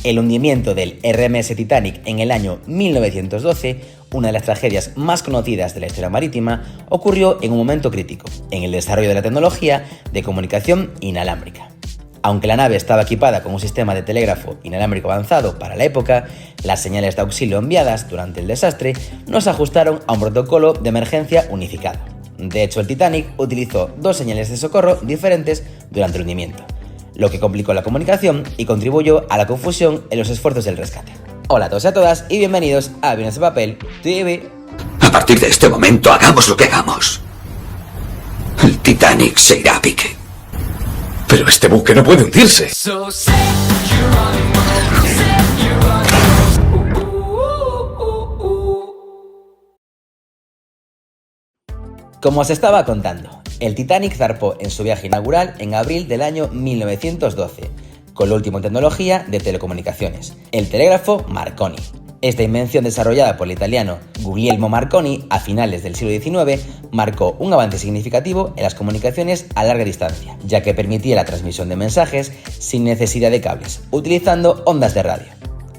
El hundimiento del RMS Titanic en el año 1912, una de las tragedias más conocidas de la historia marítima, ocurrió en un momento crítico, en el desarrollo de la tecnología de comunicación inalámbrica. Aunque la nave estaba equipada con un sistema de telégrafo inalámbrico avanzado para la época, las señales de auxilio enviadas durante el desastre no se ajustaron a un protocolo de emergencia unificado. De hecho, el Titanic utilizó dos señales de socorro diferentes durante el hundimiento, lo que complicó la comunicación y contribuyó a la confusión en los esfuerzos del rescate. Hola a todos y a todas y bienvenidos a Aviones de Papel TV. A partir de este momento, hagamos lo que hagamos, el Titanic se irá a pique. Pero este buque no puede hundirse. Como os estaba contando, el Titanic zarpó en su viaje inaugural en abril del año 1912, con la última tecnología de telecomunicaciones, el telégrafo Marconi. Esta invención desarrollada por el italiano Guglielmo Marconi a finales del siglo XIX marcó un avance significativo en las comunicaciones a larga distancia, ya que permitía la transmisión de mensajes sin necesidad de cables, utilizando ondas de radio.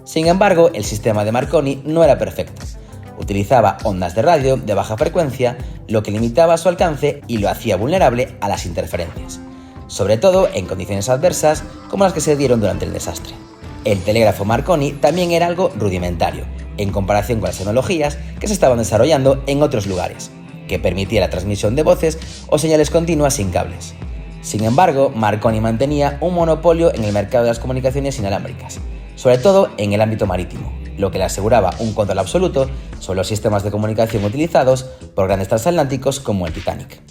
Sin embargo, el sistema de Marconi no era perfecto. Utilizaba ondas de radio de baja frecuencia, lo que limitaba su alcance y lo hacía vulnerable a las interferencias, sobre todo en condiciones adversas como las que se dieron durante el desastre. El telégrafo Marconi también era algo rudimentario, en comparación con las tecnologías que se estaban desarrollando en otros lugares, que permitía la transmisión de voces o señales continuas sin cables. Sin embargo, Marconi mantenía un monopolio en el mercado de las comunicaciones inalámbricas, sobre todo en el ámbito marítimo, lo que le aseguraba un control absoluto sobre los sistemas de comunicación utilizados por grandes transatlánticos como el Titanic.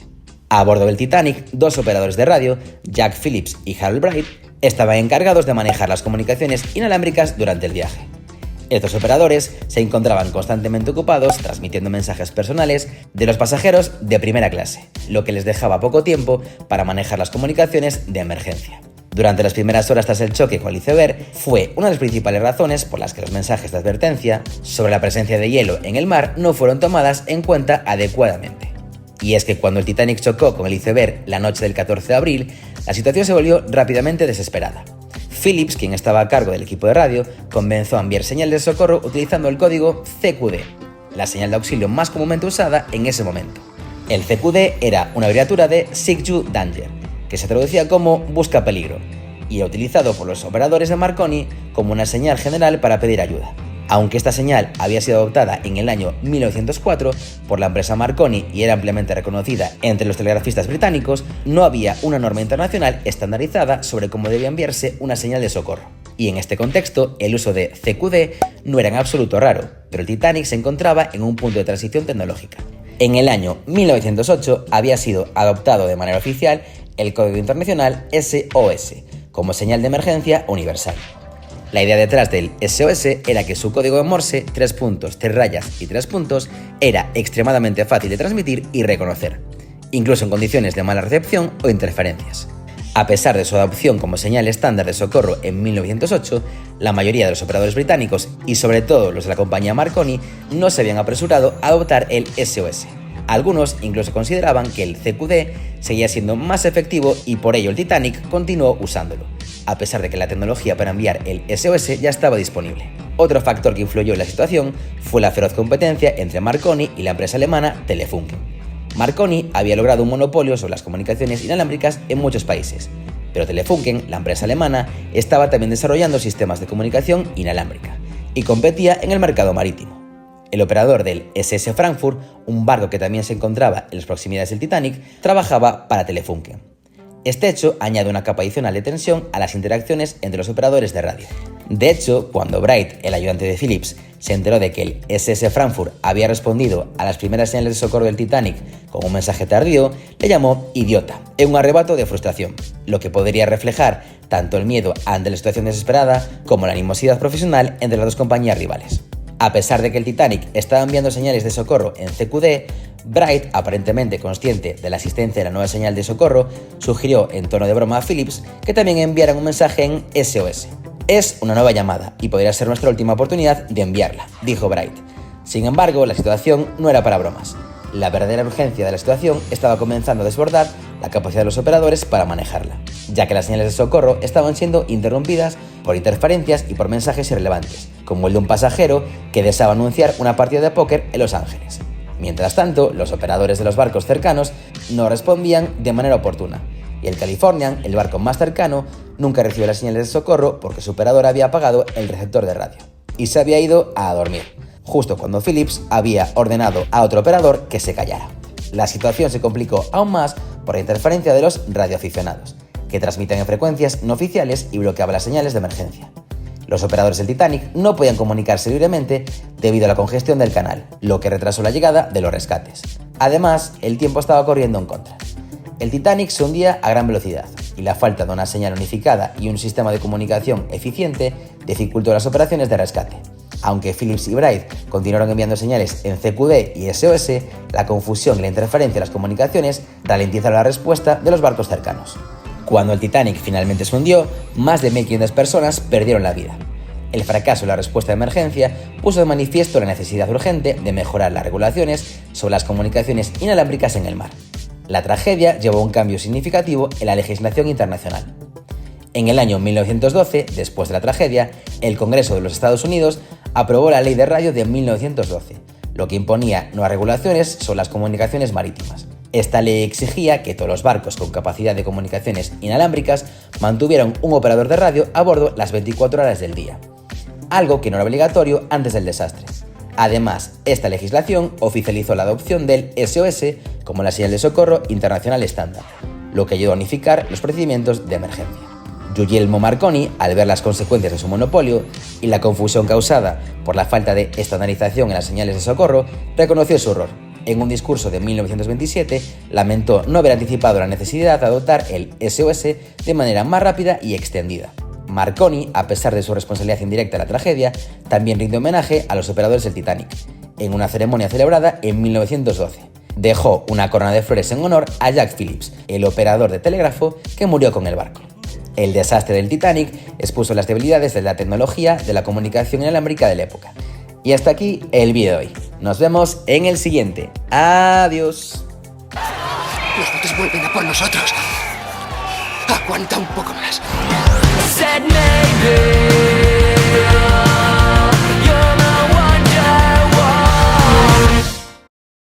A bordo del Titanic, dos operadores de radio, Jack Phillips y Harold Bright, estaban encargados de manejar las comunicaciones inalámbricas durante el viaje. Estos operadores se encontraban constantemente ocupados transmitiendo mensajes personales de los pasajeros de primera clase, lo que les dejaba poco tiempo para manejar las comunicaciones de emergencia. Durante las primeras horas tras el choque con el iceberg, fue una de las principales razones por las que los mensajes de advertencia sobre la presencia de hielo en el mar no fueron tomadas en cuenta adecuadamente. Y es que cuando el Titanic chocó con el iceberg la noche del 14 de abril, la situación se volvió rápidamente desesperada. Phillips, quien estaba a cargo del equipo de radio, comenzó a enviar señal de socorro utilizando el código CQD, la señal de auxilio más comúnmente usada en ese momento. El CQD era una abreviatura de Seek You Danger, que se traducía como busca peligro, y era utilizado por los operadores de Marconi como una señal general para pedir ayuda. Aunque esta señal había sido adoptada en el año 1904 por la empresa Marconi y era ampliamente reconocida entre los telegrafistas británicos, no había una norma internacional estandarizada sobre cómo debía enviarse una señal de socorro. Y en este contexto, el uso de CQD no era en absoluto raro, pero el Titanic se encontraba en un punto de transición tecnológica. En el año 1908 había sido adoptado de manera oficial el código internacional SOS, como señal de emergencia universal. La idea detrás del SOS era que su código de Morse, 3 puntos, 3 rayas y 3 puntos, era extremadamente fácil de transmitir y reconocer, incluso en condiciones de mala recepción o interferencias. A pesar de su adopción como señal estándar de socorro en 1908, la mayoría de los operadores británicos, y sobre todo los de la compañía Marconi, no se habían apresurado a adoptar el SOS. Algunos incluso consideraban que el CQD seguía siendo más efectivo y por ello el Titanic continuó usándolo, a pesar de que la tecnología para enviar el SOS ya estaba disponible. Otro factor que influyó en la situación fue la feroz competencia entre Marconi y la empresa alemana Telefunken. Marconi había logrado un monopolio sobre las comunicaciones inalámbricas en muchos países, pero Telefunken, la empresa alemana, estaba también desarrollando sistemas de comunicación inalámbrica y competía en el mercado marítimo. El operador del SS Frankfurt, un barco que también se encontraba en las proximidades del Titanic, trabajaba para Telefunken. Este hecho añade una capa adicional de tensión a las interacciones entre los operadores de radio. De hecho, cuando Bright, el ayudante de Phillips, se enteró de que el SS Frankfurt había respondido a las primeras señales de socorro del Titanic con un mensaje tardío, le llamó idiota, en un arrebato de frustración, lo que podría reflejar tanto el miedo ante la situación desesperada como la animosidad profesional entre las dos compañías rivales. A pesar de que el Titanic estaba enviando señales de socorro en CQD, Bright, aparentemente consciente de la existencia de la nueva señal de socorro, sugirió en tono de broma a Phillips que también enviaran un mensaje en SOS. Es una nueva llamada y podría ser nuestra última oportunidad de enviarla, dijo Bright. Sin embargo, la situación no era para bromas. La verdadera urgencia de la situación estaba comenzando a desbordar la capacidad de los operadores para manejarla, ya que las señales de socorro estaban siendo interrumpidas por interferencias y por mensajes irrelevantes, como el de un pasajero que deseaba anunciar una partida de póker en Los Ángeles. Mientras tanto, los operadores de los barcos cercanos no respondían de manera oportuna, y el Californian, el barco más cercano, nunca recibió las señales de socorro porque su operador había apagado el receptor de radio y se había ido a dormir, justo cuando Phillips había ordenado a otro operador que se callara. La situación se complicó aún más por la interferencia de los radioaficionados, que transmiten en frecuencias no oficiales y bloqueaban las señales de emergencia. Los operadores del Titanic no podían comunicarse libremente debido a la congestión del canal, lo que retrasó la llegada de los rescates. Además, el tiempo estaba corriendo en contra. El Titanic se hundía a gran velocidad y la falta de una señal unificada y un sistema de comunicación eficiente dificultó las operaciones de rescate. Aunque Phillips y Bright continuaron enviando señales en CQD y SOS, la confusión y la interferencia de las comunicaciones ralentizaron la respuesta de los barcos cercanos. Cuando el Titanic finalmente se hundió, más de 1.500 personas perdieron la vida. El fracaso de la respuesta de emergencia puso de manifiesto la necesidad urgente de mejorar las regulaciones sobre las comunicaciones inalámbricas en el mar. La tragedia llevó a un cambio significativo en la legislación internacional. En el año 1912, después de la tragedia, el Congreso de los Estados Unidos aprobó la Ley de Radio de 1912, lo que imponía nuevas regulaciones sobre las comunicaciones marítimas. Esta ley exigía que todos los barcos con capacidad de comunicaciones inalámbricas mantuvieran un operador de radio a bordo las 24 horas del día, algo que no era obligatorio antes del desastre. Además, esta legislación oficializó la adopción del SOS como la señal de socorro internacional estándar, lo que ayudó a unificar los procedimientos de emergencia. Guglielmo Marconi, al ver las consecuencias de su monopolio y la confusión causada por la falta de estandarización en las señales de socorro, reconoció su error. En un discurso de 1927, lamentó no haber anticipado la necesidad de adoptar el SOS de manera más rápida y extendida. Marconi, a pesar de su responsabilidad indirecta en la tragedia, también rindió homenaje a los operadores del Titanic, en una ceremonia celebrada en 1912. Dejó una corona de flores en honor a Jack Phillips, el operador de telégrafo que murió con el barco. El desastre del Titanic expuso las debilidades de la tecnología de la comunicación inalámbrica de la época. Y hasta aquí el vídeo de hoy. Nos vemos en el siguiente. ¡Adiós! Los botes vuelven a por nosotros. Aguanta un poco más. Said maybe